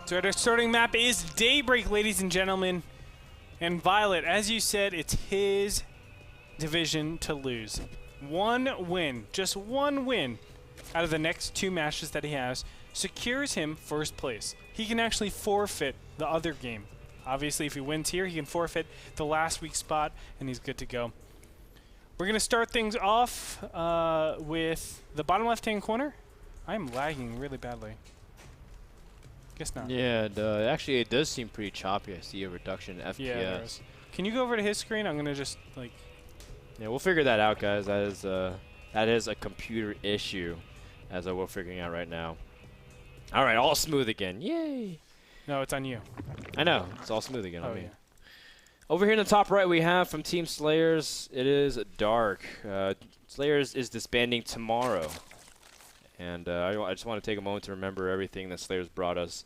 So our starting map is Daybreak, ladies and gentlemen. And viOLet, as you said, it's his division to lose. One win, just one win out of the next 2 matches that he has secures him first place. He can actually forfeit the other game. Obviously, if he wins here, he can forfeit the last week's spot, and he's good to go. We're going to start things off with the bottom left-hand corner. I'm lagging really badly. Guess not. Yeah, actually it does seem pretty choppy. I see a reduction in FPS. Yeah, there is. Can you go over to his screen? I'm going to just, like... Yeah, we'll figure that out, guys. That is a computer issue, as we're figuring out right now. All right, all smooth again. Yay! No, it's on you. I know. It's all smooth again on me. Yeah. Over here in the top right, we have from Team Slayers, it is Dark. Slayers is disbanding tomorrow. And I just want to take a moment to remember everything that Slayers brought us,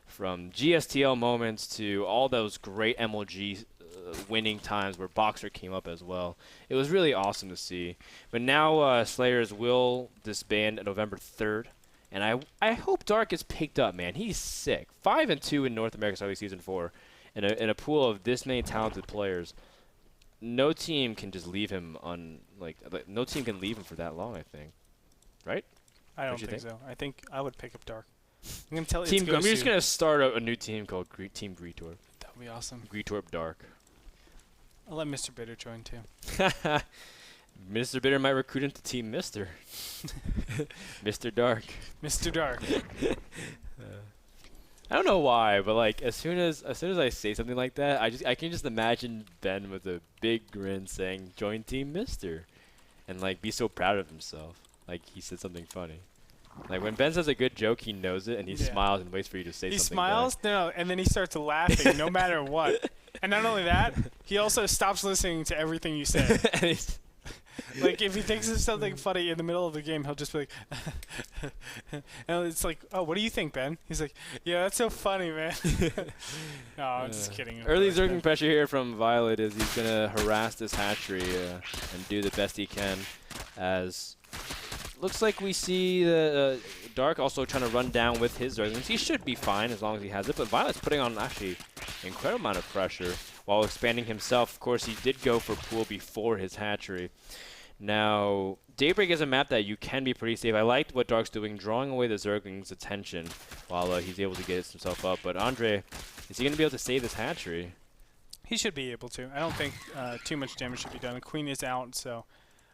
from GSTL moments to all those great MLG winning times where Boxer came up as well. It was really awesome to see. But now Slayers will disband November 3rd. And I hope Dark is picked up, man. He's sick. 5-2 in North America Summer League Season 4. In a pool of this many talented players, no team can just leave him on, no team can leave him for that long, I think. Right? I don't think so. I think I would pick up Dark. I'm going to tell you. I'm just going to start a new team called Team Greetorp. That would be awesome. Greetorp Dark. I'll let Mr. Bitter join too. Mr. Bitter might recruit him to Team Mr. Mr. Dark. Mr. Dark. I don't know why, but like as soon as I say something like that, I can just imagine Ben with a big grin saying, "Join Team Mr." and like be so proud of himself. Like he said something funny. Like when Ben says a good joke, he knows it and he smiles and waits for you to say something. He smiles, no, and then he starts laughing no matter what. And not only that, he also stops listening to everything you say. Like if he thinks of something funny in the middle of the game, he'll just be like, and it's like, oh, what do you think, Ben? He's like, yeah, that's so funny, man. No, I'm just kidding. Early zerging pressure here from viOLet is he's gonna harass this hatchery and do the best he can. As looks like we see the Dark also trying to run down with his zerglings. He should be fine as long as he has it, but viOLet's putting on actually an incredible amount of pressure while expanding himself. Of course, he did go for pool before his hatchery. Now, Daybreak is a map that you can be pretty safe. I liked what Dark's doing, drawing away the Zergling's attention while he's able to get himself up. But Andre, is he going to be able to save this hatchery? He should be able to. I don't think too much damage should be done. The Queen is out, so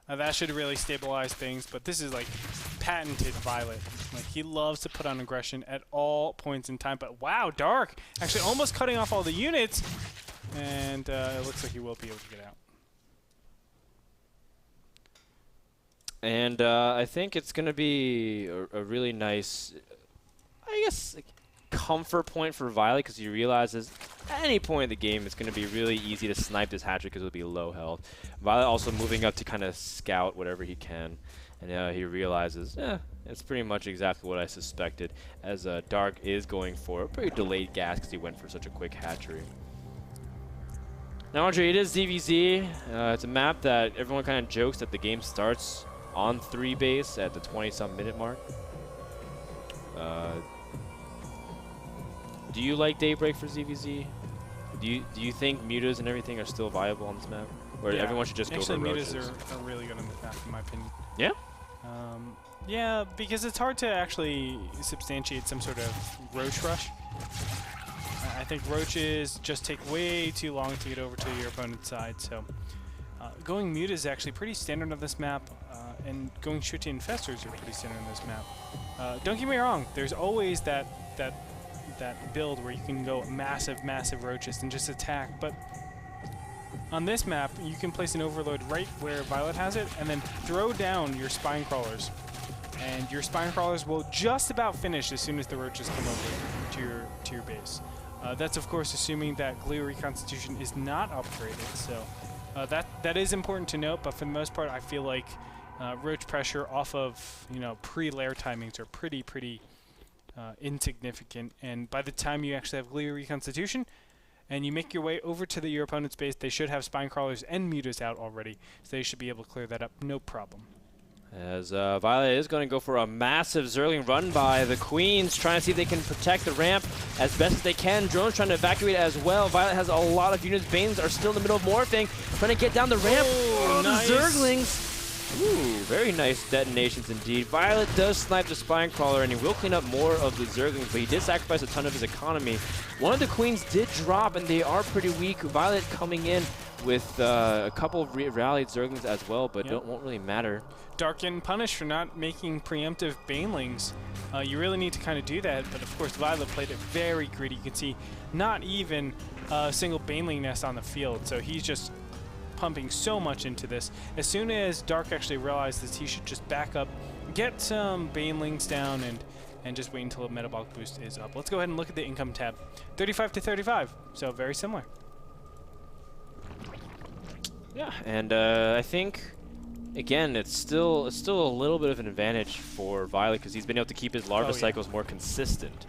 that should really stabilize things. But this is like patented viOLet. Like he loves to put on aggression at all points in time. But wow, Dark actually almost cutting off all the units, and it looks like he will be able to get out. And I think it's going to be a really nice, I guess, like, comfort point for viOLet because he realizes at any point in the game it's going to be really easy to snipe this hatchery because it'll be low health. viOLet also moving up to kind of scout whatever he can. And he realizes, it's pretty much exactly what I suspected, as Dark is going for a pretty delayed gas because he went for such a quick hatchery. Now, Andre, it is ZVZ. It's a map that everyone kind of jokes that the game starts on 3 base at the 20-some minute mark. Do you like Daybreak for ZVZ? Do you think mutas and everything are still viable on this map? Or everyone should just go for roaches? Actually, mutas are really good on this map, in my opinion. Yeah? Yeah, because it's hard to actually substantiate some sort of roach rush. I think roaches just take way too long to get over to your opponent's side, so going mute is actually pretty standard on this map, and going straight to infestors are pretty standard on this map. Don't get me wrong, there's always that build where you can go massive roaches and just attack, but on this map, you can place an overload right where viOLet has it, and then throw down your spine crawlers. And your spine crawlers will just about finish as soon as the roaches come over to your base. That's of course assuming that Glue Reconstitution is not upgraded, so that is important to note. But for the most part, I feel like roach pressure off of pre-lair timings are pretty insignificant. And by the time you actually have Glue Reconstitution, and you make your way over to your opponent's base, they should have spine crawlers and mutas out already, so they should be able to clear that up, no problem. As viOLet is going to go for a massive Zergling run by the Queens, trying to see if they can protect the ramp as best as they can. Drone's trying to evacuate as well. viOLet has a lot of units. Banes are still in the middle of morphing, trying to get down the ramp. Oh, nice. The Zerglings. Ooh, very nice detonations indeed. viOLet does snipe the Spine Crawler, and he will clean up more of the Zerglings, but he did sacrifice a ton of his economy. One of the Queens did drop, and they are pretty weak. viOLet coming in with a couple of rallied Zerglings as well, but won't really matter. Dark getting punished for not making preemptive Banelings. You really need to kind of do that, but of course viOLet played it very greedy. You can see not even a single Baneling nest on the field, so he's just pumping so much into this. As soon as Dark actually realizes he should just back up, get some Banelings down, and just wait until a metabolic boost is up. Let's go ahead and look at the income tab. 35 to 35, so very similar. Yeah, and I think again it's still a little bit of an advantage for viOLet because he's been able to keep his larva cycles more consistent.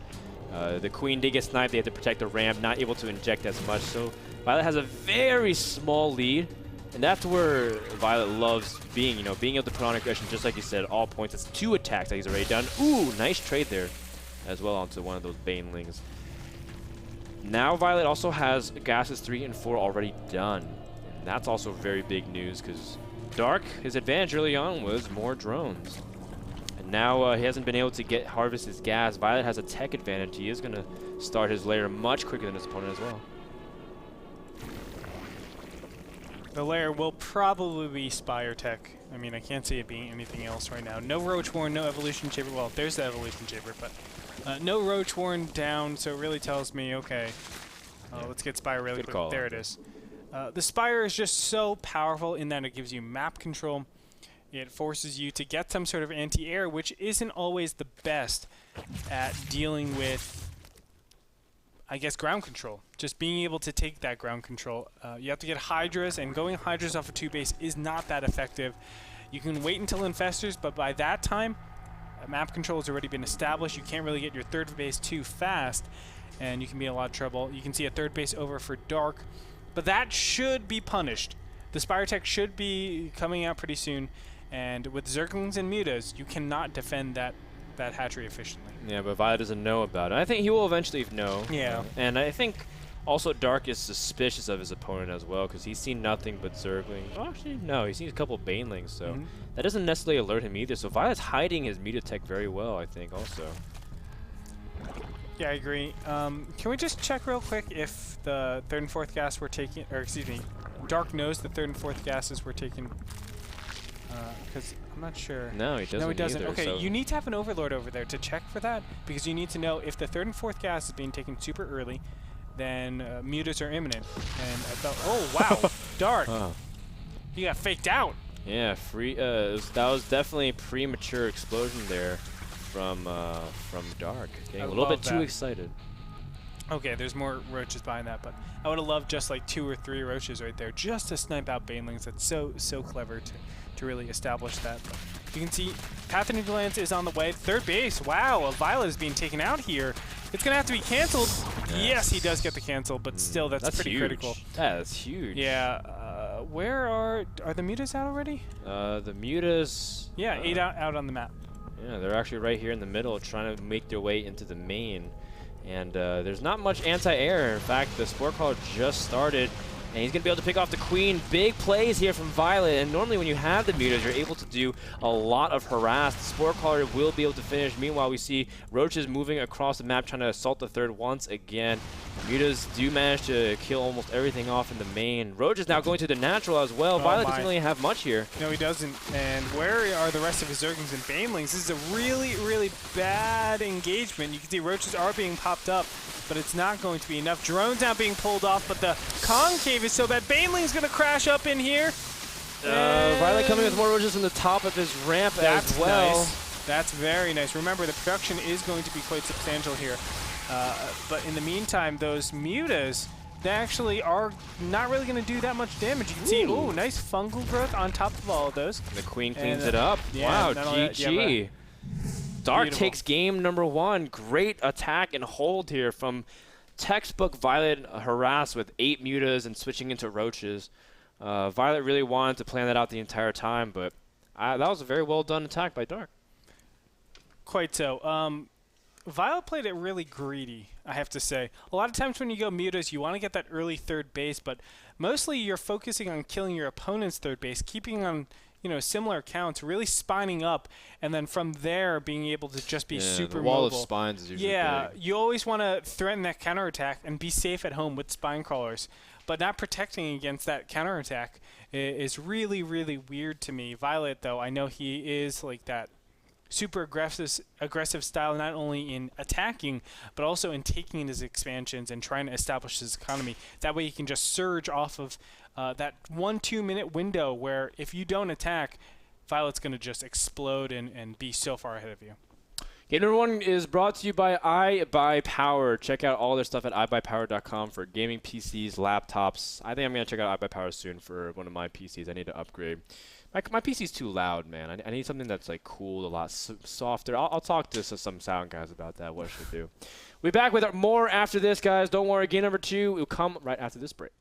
The Queen did get sniped; they had to protect the ramp, not able to inject as much. So viOLet has a very small lead, and that's where viOLet loves being. Being able to put on aggression, just like you said, all points. It's 2 attacks that he's already done. Ooh, nice trade there, as well onto one of those Banelings. Now viOLet also has gases 3 and 4 already done. That's also very big news because Dark, his advantage early on was more drones. And now he hasn't been able to harvest his gas. viOLet has a tech advantage. He is going to start his lair much quicker than his opponent as well. The lair will probably be Spire Tech. I mean, I can't see it being anything else right now. No Roachborn, no Evolution Chamber. Well, there's the Evolution Chamber, but no Roachborn down, so it really tells me, okay, let's get Spire really quick. There it is. The Spire is just so powerful in that it gives you map control. It forces you to get some sort of anti-air, which isn't always the best at dealing with, I guess, ground control. Just being able to take that ground control. You have to get Hydras, and going Hydras off a 2-base is not that effective. You can wait until Infestors, but by that time, map control has already been established. You can't really get your 3rd base too fast, and you can be in a lot of trouble. You can see a 3rd base over for Dark. But that should be punished. The Spire Tech should be coming out pretty soon, and with Zerglings and Mutas, you cannot defend that hatchery efficiently. Yeah, but viOLet doesn't know about it. I think he will eventually know. Yeah. And I think also Dark is suspicious of his opponent as well because he's seen nothing but Zerglings. Well, actually, no, he's seen a couple of Banelings, so that doesn't necessarily alert him either. So viOLet's hiding his Muta Tech very well, I think, also. Yeah, I agree. Can we just check real quick if the 3rd and 4th gas were taken, or excuse me, Dark knows the 3rd and 4th gases were taken? Because I'm not sure. No, he doesn't. No, he doesn't. Either, okay, so you need to have an Overlord over there to check for that, because you need to know if the 3rd and 4th gas is being taken super early, then mutas are imminent. And I thought, oh wow, Dark, he got faked out. Yeah, that was definitely a premature explosion there from Dark. Getting a little bit too excited. Okay, there's more roaches behind that, but I would have loved just like 2 or 3 roaches right there just to snipe out Banelings. That's so clever to really establish that. But you can see Pathogen Glance is on the way. 3rd base, wow, a viOLet is being taken out here. It's going to have to be canceled. Yes, he does get the cancel, but still, that's pretty huge. critical. Yeah, that's huge. Yeah, where are the mutas out already? The mutas... Yeah, 8 out on the map. Yeah, they're actually right here in the middle trying to make their way into the main. And there's not much anti-air. In fact, the Spore Crawler just started, and he's going to be able to pick off the Queen. Big plays here from viOLet, and normally when you have the mutas, you're able to do a lot of harass. The Spore Crawler will be able to finish. Meanwhile, we see roaches moving across the map, trying to assault the 3rd once again. Mutas do manage to kill almost everything off in the main. Roach is now going to the natural as well. viOLet doesn't really have much here. No, he doesn't. And where are the rest of his Zerglings and Banelings? This is a really bad engagement. You can see roaches are being popped up, but it's not going to be enough. Drones now being pulled off, but the concave is so bad. Baneling's going to crash up in here. viOLet coming with more roaches from the top of his ramp as well. Nice. That's very nice. Remember, the production is going to be quite substantial here. But in the meantime, those mutas, they actually are not really going to do that much damage. You can see, ooh, nice fungal growth on top of all of those. And the Queen cleans it up. Yeah, wow, GG. Dark takes game number 1. Great attack and hold here from textbook viOLet harass with 8 mutas and switching into roaches. viOLet really wanted to plan that out the entire time, but That was a very well done attack by Dark. Quite so. viOLet played it really greedy, I have to say. A lot of times when you go mutas, you want to get that early third base, but mostly you're focusing on killing your opponent's third base, keeping on similar counts, really spining up, and then from there being able to just be super the wall mobile. of spines is usually big. You always want to threaten that counterattack and be safe at home with spine crawlers, but not protecting against that counterattack is really, really weird to me. viOLet, though, I know he is like that super aggressive style, not only in attacking, but also in taking his expansions and trying to establish his economy. That way he can just surge off of that 1-2 minute window where if you don't attack, viOLet's going to just explode and be so far ahead of you. Game number 1 is brought to you by iBuyPower. Check out all their stuff at iBuyPower.com for gaming PCs, laptops. I think I'm going to check out iBuyPower soon for one of my PCs. I need to upgrade. My PC's too loud, man. I need something that's like cool, a lot softer. I'll talk to some sound guys about that, what I should do. We'll be back with more after this, guys. Don't worry. Game number 2 will come right after this break.